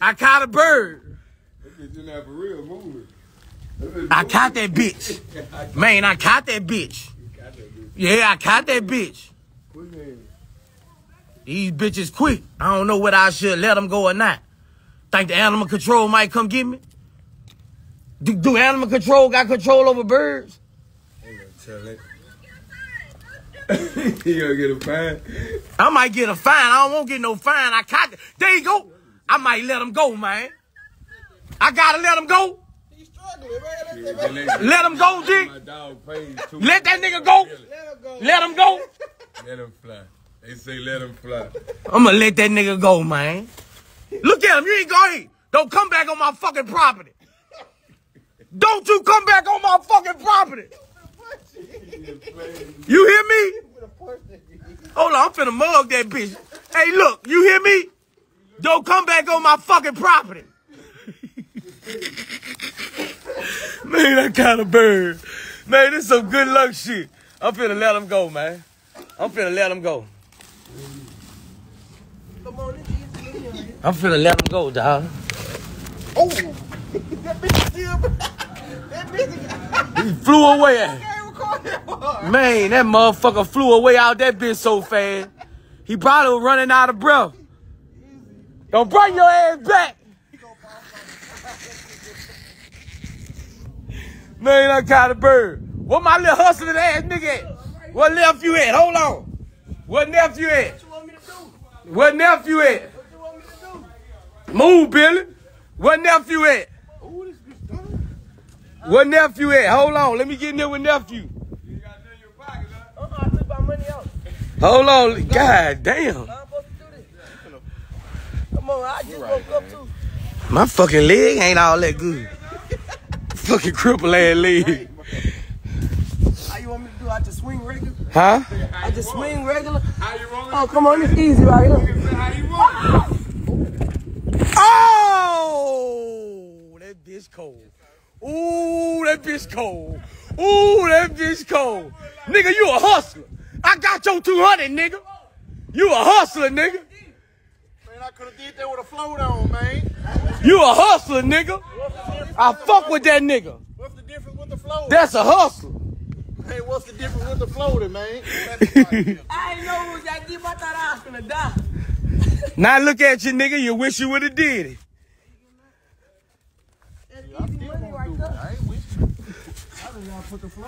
I caught a bird. That bitch in there for real moving. I caught that bitch. Man, I caught that bitch. Yeah, I caught that bitch. These bitches quick. I don't know whether I should let them go or not. Think the animal control might come get me? Do animal control got control over birds? Ain't gonna tell it. You gonna get a fine? I might get a fine. I don't want to get no fine. I caught it. There you go. I might let him go, man. I gotta let him go. He's struggling, man. Let him go, G. My dog pays too. Let that nigga go. Let him go. Let him fly. They say let him fly. I'm gonna let that nigga go, man. Look at him. You ain't going. Don't come back on my fucking property. Don't you come back on my fucking property. You hear me? Hold on, I'm finna mug that bitch. Hey, look, you hear me? Don't come back on my fucking property. Man, that kind of bird. Man, this some good luck shit. I'm finna let him go, man. I'm finna let him go. I'm finna let him go, dog. Oh, that bitch still. That bitch. He flew away. Man, that motherfucker flew away out that bitch so fast. He probably was running out of breath. Don't bring your ass back. Man, I caught a bird. What my little hustling ass nigga at? What nephew at? Hold on. What nephew at? What nephew at? Move, Billy. What nephew at? What nephew at? Hold on. Let me get in there with nephew. I took my money out. Hold on. God damn. I'm supposed to do this. Come on, I just woke up too. My fucking leg ain't all that good. Fucking cripple ass leg. How you want me to do? I just swing regular? Huh? I just swing regular? How you want Oh, come on, it's easy right here. How you want Oh! That bitch cold. Ooh, that bitch cold. Ooh, that bitch cold. Nigga, you a hustler. I got your 200, nigga. You a hustler, nigga. Man, I could have did that with a float on, man. You a hustler, nigga. I fuck with that nigga. What's the difference with the float? That's a hustler. Hey, what's the difference with the floating, man? I ain't know what y'all did. I thought I was gonna die. Now look at you, nigga. You wish you would have did it. That's easy money right there. I ain't with you. I didn't want to put the float.